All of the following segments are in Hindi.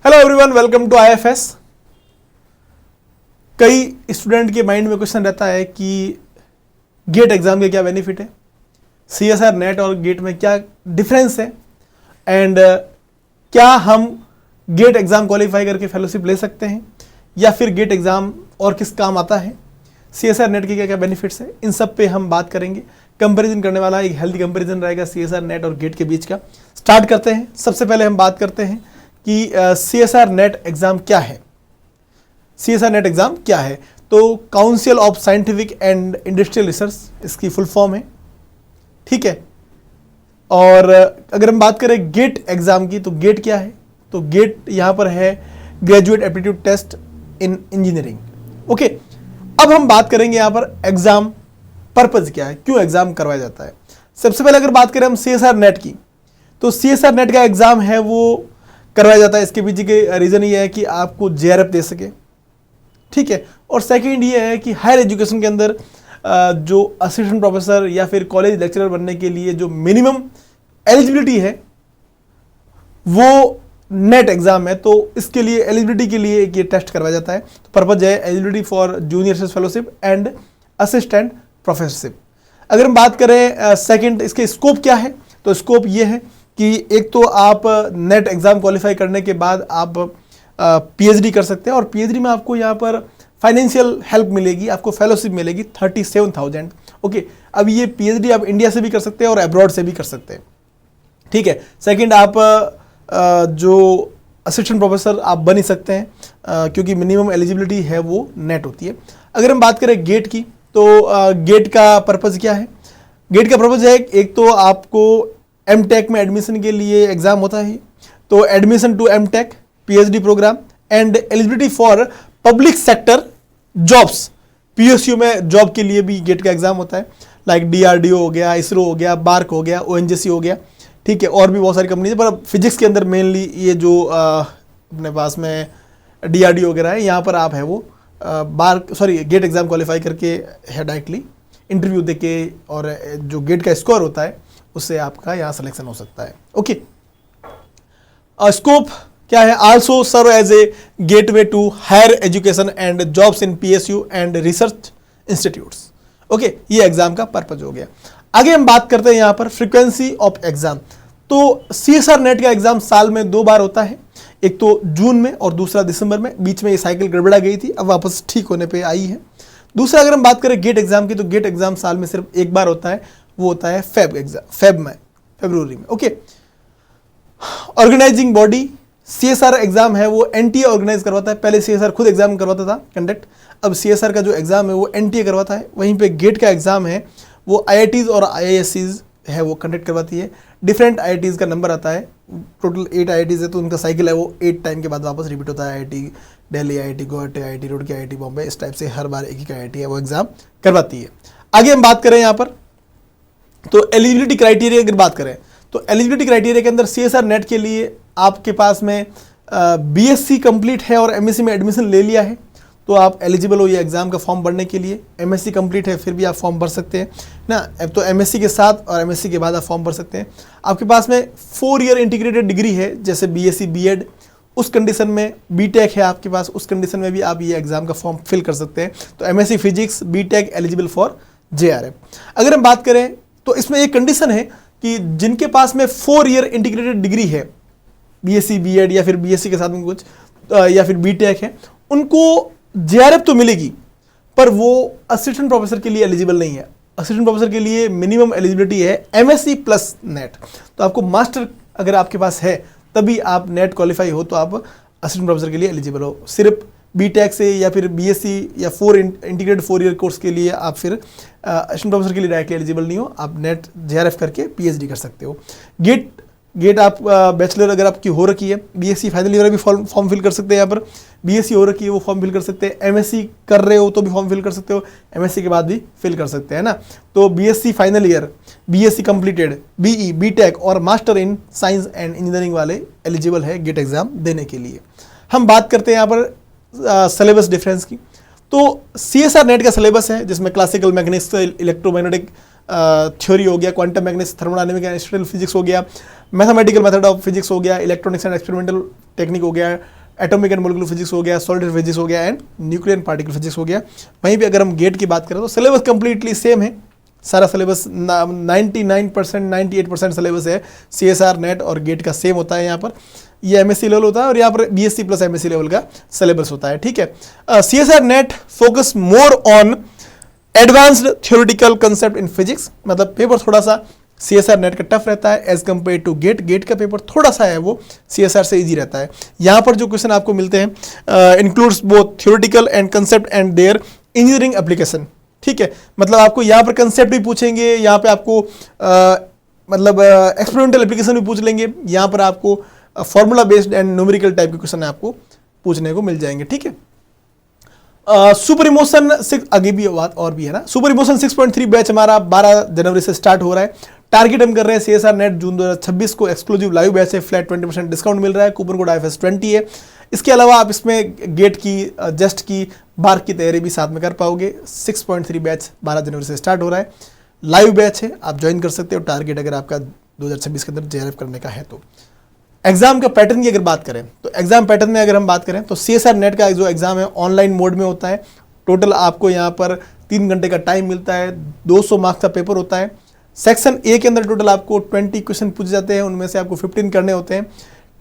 Hello everyone, welcome to IFS. कई स्टूडेंट के माइंड में क्वेश्चन रहता है कि गेट एग्जाम के क्या बेनिफिट है, सीएसआर नेट और गेट में क्या डिफरेंस है, एंड क्या हम गेट एग्जाम क्वालिफाई करके फेलोशिप ले सकते हैं या फिर गेट एग्जाम और किस काम आता है, सीएसआर नेट के क्या क्या बेनिफिट्स है, इन सब पे हम बात करेंगे। कंपैरिजन करने वाला एक हेल्दी कंपैरिजन रहेगा सीएसआर नेट और गेट के बीच का। स्टार्ट करते हैं। सबसे पहले हम बात करते हैं कि सीएसआर नेट एग्जाम क्या है। सीएसआर नेट एग्जाम क्या है? तो council of scientific and industrial research इसकी फुल फॉर्म है, ठीक है। और अगर हम बात करें गेट एग्जाम की, तो गेट क्या है? तो गेट यहाँ पर है graduate aptitude test in engineering. Okay, अब हम बात करेंगे यहाँ पर एग्जाम पर्पज क्या है, क्यों एग्जाम करवाया जाता है। सबसे पहले अगर बात करें हम सीएसआर नेट की, तो सीएसआर नेट का एग्जाम है वो करवाया जाता है। इसके पीछे के रीजन ये है कि आपको जेआरएफ दे सके, ठीक है। और सेकंड ये है कि हायर एजुकेशन के अंदर जो असिस्टेंट प्रोफेसर या फिर कॉलेज लेक्चरर बनने के लिए जो मिनिमम एलिजिबिलिटी है वो नेट एग्जाम है, तो इसके लिए एलिजिबिलिटी के लिए एक ये टेस्ट करवाया जाता है। तो पर्पज है eligibility for junior research fellowship and assistant professorship. अगर हम बात करें सेकंड इसके स्कोप क्या है, तो स्कोप ये है कि एक तो आप नेट एग्जाम क्वालिफाई करने के बाद आप पीएचडी कर सकते हैं, और पीएचडी में आपको यहाँ पर फाइनेंशियल हेल्प मिलेगी, आपको फेलोशिप मिलेगी 37,000। ओके, अब ये पीएचडी आप इंडिया से भी कर सकते हैं और अब्रॉड से भी कर सकते हैं, ठीक है। सेकंड, आप जो असिस्टेंट प्रोफेसर आप बन ही सकते हैं क्योंकि मिनिमम एलिजिबिलिटी है वो नेट होती है। अगर हम बात करें गेट की, तो गेट का पर्पज़ क्या है? गेट का पर्पज़ है एक तो आपको एमटेक में एडमिशन के लिए एग्जाम होता है, तो admission to MTech PhD program and eligibility for public sector jobs. PSU में जॉब के लिए भी गेट का एग्जाम होता है, लाइक डीआरडीओ हो गया, इसरो हो गया, बार्क हो गया, ओएनजीसी हो गया, ठीक है। और भी बहुत सारी कंपनी है, पर फिजिक्स के अंदर मेनली ये जो अपने पास में डीआरडीओ वगैरह है, यहाँ पर आप है वो गेट एग्जाम क्वालिफाई करके है डायरेक्टली इंटरव्यू देके, और जो गेट का स्कोर होता है उससे आपका यहाँ सिलेक्शन हो सकता है। ओके, स्कोप क्या है? Also serve as a gateway to higher education and jobs in PSU and research institutes. Okay, ये एग्जाम का पर्पज हो गया। आगे हम बात करते हैं यहाँ पर फ्रीक्वेंसी ऑफ एग्जाम। तो सीएसआर नेट का एग्जाम साल में 2 बार होता है, एक तो जून में और दूसरा दिसंबर में। बीच में ये साइकिल गड़बड़ा गई थी, अब वापस ठीक होने पे आई है। दूसरा अगर हम बात करें गेट एग्जाम की, तो गेट एग्जाम साल में सिर्फ 1 बार होता है, वो होता है फरवरी में। Okay, organizing body CSR exam है वो एनटीए ऑर्गेनाइज करवाता है। पहले सीएसआर खुद एग्जाम करवाता था कंडक्ट, अब सीएसआर का जो एग्जाम है वो एनटीए करवाता है। वहीं पे गेट का एग्जाम है वो आईआईटीज और आईआईएससीज है वो कंडक्ट करवाती है। डिफरेंट आईआईटीज का नंबर आता है, टोटल 8 आईआईटीज है, तो उनका साइकिल है वो 8 टाइम के बाद वापस रिपीट होता है। IIT Delhi, IIT Guwahati, IIT Roorkee, IIT Bombay, इस टाइप से हर बार एक ही आईआईटी है वो एग्जाम करवाती है। आगे हम बात करें यहाँ पर, तो एलिजिबिलिटी क्राइटेरिया अगर बात करें, तो एलिजिबिलिटी क्राइटेरिया के अंदर सीएसआर नेट के लिए आपके पास में बीएससी कंप्लीट है और एमएससी में एडमिशन ले लिया है तो आप एलिजिबल हो ये एग्जाम का फॉर्म भरने के लिए। एमएससी कंप्लीट है फिर भी आप फॉर्म भर सकते हैं ना, अब तो एमएससी के साथ और एमएससी के बाद आप फॉर्म भर सकते हैं। आपके पास में 4 ईयर इंटीग्रेटेड डिग्री है, जैसे बीएससी बीएड, उस कंडीशन में बीटेक है आपके पास, उस कंडीशन में भी आप ये एग्जाम का फॉर्म फिल कर सकते हैं। तो MSc physics BTech eligible for JRF. अगर हम बात करें तो इसमें एक कंडीशन है कि जिनके पास में 4 ईयर इंटीग्रेटेड डिग्री है, बीएससी बीएड या फिर बीएससी के साथ में कुछ या फिर बीटेक है, उनको जेआरएफ तो मिलेगी पर वो असिस्टेंट प्रोफेसर के लिए एलिजिबल नहीं है। असिस्टेंट प्रोफेसर के लिए मिनिमम एलिजिबिलिटी है एमएससी प्लस नेट। तो आपको मास्टर अगर आपके पास है तभी आप नेट क्वालिफाई हो तो आप असिस्टेंट प्रोफेसर के लिए एलिजिबल हो। सिर्फ बीटेक से या फिर बीएससी या इंटीग्रेटेड 4 ईयर कोर्स के लिए आप फिर असिस्टेंट प्रोफेसर के लिए डायरेक्टली एलिजिबल नहीं हो, आप नेट जेआरएफ करके पीएचडी कर सकते हो। गेट आप बैचलर अगर आपकी हो रखी है, बीएससी फाइनल ईयर भी फॉर्म फिल कर सकते हैं, यहाँ पर बीएससी हो रखी है वो फॉर्म फिल कर सकते हैं, एमएससी कर रहे हो तो भी फॉर्म फिल कर सकते हो, एमएससी के बाद भी फिल कर सकते हैं ना। तो BSc final year, BSc completed, BE, BTech और master in science and engineering वाले एलिजिबल है गेट एग्जाम देने के लिए। हम बात करते हैं यहाँ पर सिलेबस डिफरेंस की। तो सीएसआर नेट का सिलेबस है जिसमें क्लासिकल मैकेनिक्स, इलेक्ट्रोमैग्नेटिक थ्योरी हो गया, quantum mechanics, thermodynamic and structural physics हो गया, मैथमेटिकल मेथड ऑफ फिजिक्स हो गया, इलेक्ट्रॉनिक्स एंड एक्सपेरिमेंटल टेक्निक हो गया, एटॉमिक एंड मोलिकुलर फिजिक्स हो गया, सॉलिड फिजिक्स हो गया and nuclear and particle physics हो गया। वहीं पे अगर हम गेट की बात करें तो सिलेबस कंप्लीटली सेम है, सारा सिलेबस 99% 98% सिलेबस है CSR नेट और गेट का सेम होता है। यहाँ पर ये MSc लेवल होता है और यहाँ पर BSc प्लस MSc लेवल का सिलेबस होता है, ठीक है। CSR net focus more on advanced theoretical concept in physics, मतलब पेपर थोड़ा सा CSR नेट का टफ रहता है एज कम्पेयर टू गेट का पेपर थोड़ा सा है वो CSR से इजी रहता है। यहाँ पर जो क्वेश्चन आपको मिलते हैं includes both theoretical and concept and their engineering application, ठीक है। मतलब आपको यहाँ पर कंसेप्ट भी पूछेंगे, यहाँ पे आपको मतलब एक्सपेरिमेंटल एप्लीकेशन भी पूछ लेंगे, यहाँ पर आपको formula based and numerical type के क्वेश्चन आपको पूछने को मिल जाएंगे, ठीक है। सुपर इमोशन 6 आगे भी बात और भी है ना। सुपर इमोशन 6.3 बैच हमारा 12 जनवरी से स्टार्ट हो रहा है। टारगेट हम कर रहे हैं CSR नेट जून 2026 को एक्सक्लूसिव लाइव बैच है, फ्लैट 20% डिस्काउंट मिल रहा है, कूपन कोड IFS 20 है। इसके अलावा आप इसमें गेट की जस्ट की बार की तैयारी भी साथ में कर पाओगे। 6.3 बैच 12 जनवरी से स्टार्ट हो रहा है, लाइव बैच है, आप ज्वाइन कर सकते हो। टारगेट अगर आपका 2026 के अंदर JRF करने का है तो। एग्जाम का पैटर्न की अगर बात करें तो एग्जाम पैटर्न में अगर हम बात करें तो CSR नेट का जो एग्जाम है ऑनलाइन मोड में होता है। टोटल आपको यहाँ पर 3 घंटे का टाइम मिलता है, 200 मार्क्स का पेपर होता है। सेक्शन A के अंदर टोटल आपको 20 क्वेश्चन पूछे जाते हैं, उनमें से आपको 15 करने होते हैं,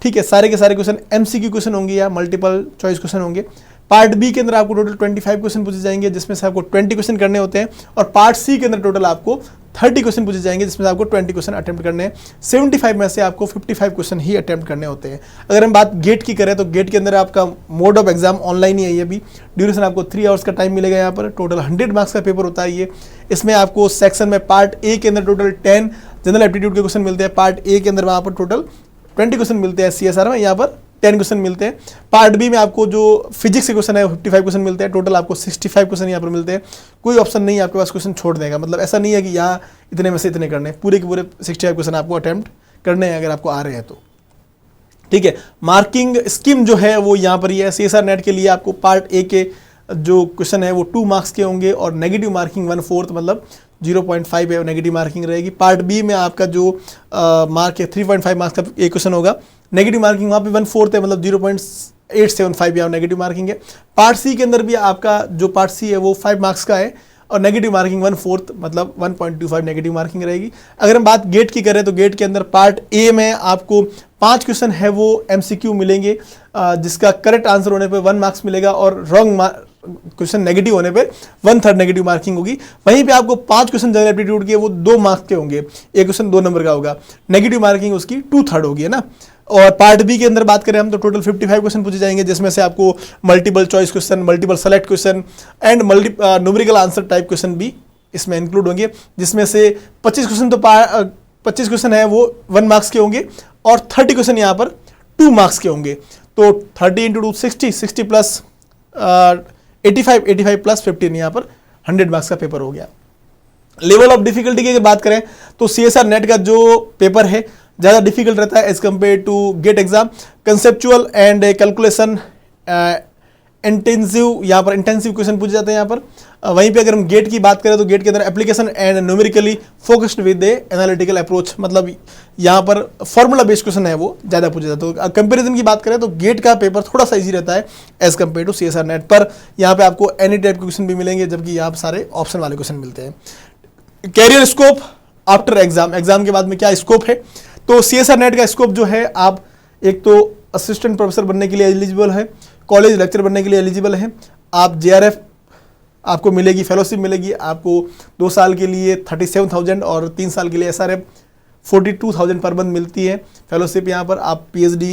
ठीक है। सारे के सारे क्वेश्चन MCQ क्वेश्चन होंगे या मल्टीपल चॉइस क्वेश्चन होंगे। पार्ट B के अंदर आपको टोटल 25 क्वेश्चन पूछे जाएंगे, जिसमें से आपको 20 क्वेश्चन करने होते हैं। और पार्ट C के अंदर टोटल आपको 30 क्वेश्चन पूछे जाएंगे, जिसमें आपको 20 क्वेश्चन अटेम्प्ट करने हैं। 75 में से आपको 55 क्वेश्चन ही अटेम्प्ट करने होते हैं। अगर हम बात गेट की करें तो गेट के अंदर आपका मोड ऑफ एग्जाम ऑनलाइन ही है, ये भी ड्यूरेशन आपको 3 आवर्स का टाइम मिलेगा। यहाँ पर टोटल 100 मार्क्स का पेपर होता है ये। इसमें आपको सेक्शन में पार्ट A के अंदर टोटल 10 जनरल एप्टीट्यूड के क्वेश्चन मिलते हैं। पार्ट A के अंदर वहाँ पर टोटल 20 क्वेश्चन मिलते हैं CSR में, यहाँ पर 10 क्वेश्चन मिलते हैं। पार्ट B में आपको जो फिजिक्स के क्वेश्चन है 55 क्वेश्चन मिलते हैं, टोटल आपको 65 क्वेश्चन यहाँ पर मिलते हैं। कोई ऑप्शन नहीं है आपके पास क्वेश्चन छोड़ देगा, मतलब ऐसा नहीं है कि यहाँ इतने में से इतने करने, पूरे के पूरे 65 क्वेश्चन आपको अटेम्प्ट करने हैं अगर आपको आ रहे हैं तो, ठीक है। मार्किंग स्कीम जो है वो यहाँ पर ही है। CSR नेट के लिए आपको पार्ट A के जो क्वेश्चन है वो 2 मार्क्स के होंगे और नेगेटिव मार्किंग 1/4 मतलब 0.5 है नेगेटिव मार्किंग रहेगी। पार्ट B में आपका जो मार्क है 3.5 मार्क्स का एक क्वेश्चन होगा, नेगेटिव मार्किंग वहाँ पे 1/4 है मतलब 0.875 या नेगेटिव मार्किंग है। पार्ट C के अंदर भी आपका जो पार्ट C है वो 5 मार्क्स का है और नेगेटिव मार्किंग 1/4 मतलब 1.25 नेगेटिव मार्किंग रहेगी। अगर हम बात गेट की करें तो गेट के अंदर पार्ट A में आपको 5 क्वेश्चन है वो MCQ मिलेंगे, जिसका करेक्ट आंसर होने पे 1 मार्क्स मिलेगा और रॉन्ग क्वेश्चन नेगेटिव होने पे 1/3 नेगेटिव मार्किंग होगी। वहीं पे आपको 5 क्वेश्चन जनरल एप्टीट्यूड के वो 2 मार्क्स के होंगे, एक क्वेश्चन 2 नंबर का होगा, नेगेटिव मार्किंग उसकी 2/3 होगी, है ना। और पार्ट B के अंदर बात करें हम तो टोटल 55 क्वेश्चन पूछे जाएंगे, जिसमें से आपको multiple choice question, multiple select question and numerical answer type question भी इसमें इंक्लूड होंगे, जिसमें से 25 क्वेश्चन तो 25 क्वेश्चन है वो 1 मार्क्स के होंगे और 30 क्वेश्चन यहाँ पर 2 मार्क्स के होंगे। तो 30 × 2 60 प्लस 85 प्लस 15 यहाँ पर 100 मार्क्स का पेपर हो गया। लेवल ऑफ डिफिकल्टी की अगर बात करें तो CSR नेट का जो पेपर है ज़्यादा डिफिकल्ट रहता है as compare to GATE exam. Conceptual and calculation intensive, यहाँ पर इंटेंसिव क्वेश्चन पूछे जाते हैं यहाँ पर। वहीं पे अगर हम गेट की बात करें तो गेट के अंदर application and numerically focused with the analytical approach, मतलब यहाँ पर फॉर्मूला बेस्ड क्वेश्चन है वो ज़्यादा पूछे जाते हैं। तो कंपेरिजन की बात करें तो गेट का पेपर थोड़ा सा इजी रहता है as compare to CSR net, पर यहाँ पे आपको एनी टाइप के क्वेश्चन भी मिलेंगे, जबकि यहाँ पर सारे ऑप्शन वाले क्वेश्चन मिलते हैं। Career scope after exam, exam के बाद में क्या स्कोप है तो CSR नेट का स्कोप जो है, आप एक तो असिस्टेंट प्रोफेसर बनने के लिए एलिजिबल है, कॉलेज लेक्चर बनने के लिए एलिजिबल है, आप JRF आपको मिलेगी, फेलोशिप मिलेगी आपको 2 साल के लिए 37,000 और 3 साल के लिए SRF 42,000 पर मंथ मिलती है फेलोशिप। यहाँ पर आप PhD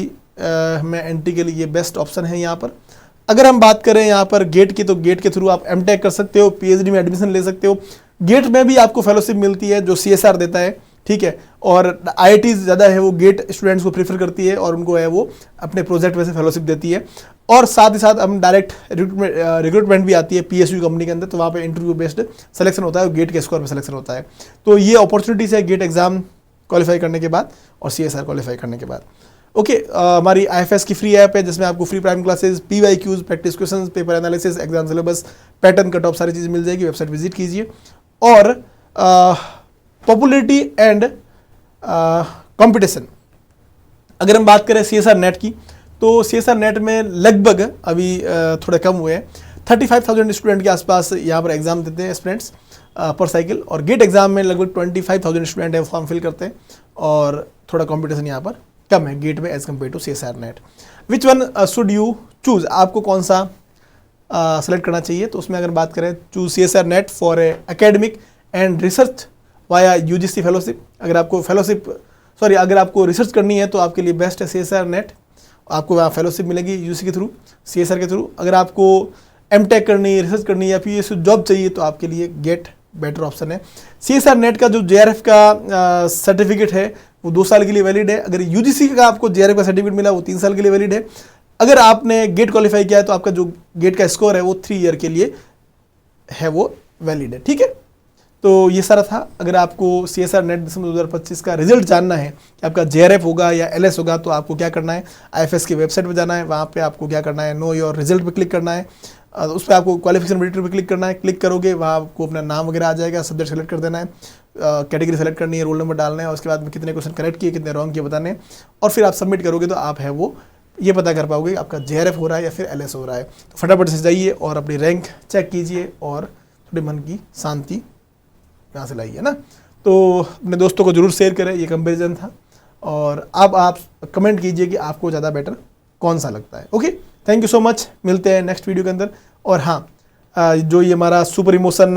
में एंट्री के लिए बेस्ट ऑप्शन है यहाँ पर। अगर हम बात करें यहाँ पर गेट की तो गेट के थ्रू आप MTech कर सकते हो, PhD में एडमिशन ले सकते हो। गेट में भी आपको फेलोशिप मिलती है जो CSR देता है, ठीक है। और IIT ज़्यादा है वो गेट स्टूडेंट्स को प्रीफर करती है और उनको है वो अपने प्रोजेक्ट में से फेलोशिप देती है। और साथ ही साथ हम डायरेक्ट रिक्रूटमेंट भी आती है PSU कंपनी के अंदर, तो वहाँ पे इंटरव्यू बेस्ड सिलेक्शन होता है, गेट के स्कोर पे सिलेक्शन होता है। तो ये अपॉर्चुनिटीज़ है गेट एग्जाम क्वालिफाई करने के बाद और CSR क्वालिफाई करने के बाद। ओके, हमारी IFS की फ्री ऐप है जिसमें आपको free prime classes, PYQs, practice questions, paper analysis, exam syllabus, pattern cut off सारी चीज़ें मिल जाएगी। वेबसाइट विजिट कीजिए। और पॉपुलरिटी एंड कंपटीशन, अगर हम बात करें CSR नेट की तो CSR नेट में लगभग अभी थोड़े कम हुए हैं, 35,000 स्टूडेंट के आसपास यहाँ पर एग्जाम देते हैं स्टूडेंट्स पर साइकिल, और गेट एग्जाम में लगभग 25,000 स्टूडेंट है फॉर्म फिल करते हैं, और थोड़ा कंपटीशन यहाँ पर कम है गेट में as compare to CSR net. Which one should you choose, आपको कौन सा सेलेक्ट करना चाहिए? तो उसमें अगर बात करें, choose CSR net for academic and research via UGC fellowship. अगर आपको अगर आपको रिसर्च करनी है तो आपके लिए बेस्ट है CSR नेट, आपको वहाँ फेलोशिप मिलेगी UGC के थ्रू, CSR के थ्रू। अगर आपको MTech करनी है, रिसर्च करनी है या फिर जॉब चाहिए तो आपके लिए गेट बेटर ऑप्शन है। CSR नेट का जो JRF का सर्टिफिकेट है वो 2 साल के लिए वैलिड है। अगर UGC का आपको JRF का सर्टिफिकेट मिला वो 3 साल के लिए वैलिड है। अगर आपने गेट क्वालिफाई किया है तो आपका जो गेट का स्कोर है वो 3 ईयर के लिए है, वो वैलिड है। ठीक है, तो ये सारा था। अगर आपको CSR नेट दिसंबर 2025 का रिजल्ट जानना है कि आपका JRF होगा या LS होगा, तो आपको क्या करना है, IFS की वेबसाइट पर जाना है, वहाँ पे आपको क्या करना है, नो योर रिजल्ट पे क्लिक करना है, उस पर आपको क्वालिफिकेशन मेरिट पे क्लिक करना है। क्लिक करोगे वहाँ आपको अपना नाम वगैरह आ जाएगा, सब्जेक्ट सेलेक्ट कर देना है, कैटेगरी सेलेक्ट करनी है, रोल नंबर डालना है, और उसके बाद में कितने क्वेश्चन करेक्ट किए, कितने रॉन्ग किए बताने, और फिर आप सबमिट करोगे तो आप है वो ये पता कर पाओगे आपका JRF हो रहा है या फिर LS हो रहा है। तो फटाफट से जाइए और अपनी रैंक चेक कीजिए और थोड़ी मन की शांति यहाँ से लाइए ना। तो अपने दोस्तों को जरूर शेयर करें, ये कंपैरिजन था, और अब आप कमेंट कीजिए कि आपको ज़्यादा बेटर कौन सा लगता है। Okay, thank you so much, मिलते हैं नेक्स्ट वीडियो के अंदर। और हाँ, जो ये हमारा सुपर इमोशन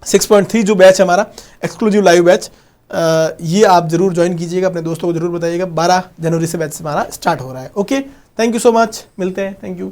6.3 जो बैच है हमारा एक्सक्लूसिव लाइव बैच, ये आप जरूर ज्वाइन कीजिएगा, अपने दोस्तों को जरूर बताइएगा। 12 जनवरी से बैच हमारा स्टार्ट हो रहा है। Okay, thank you so much, मिलते हैं, थैंक यू।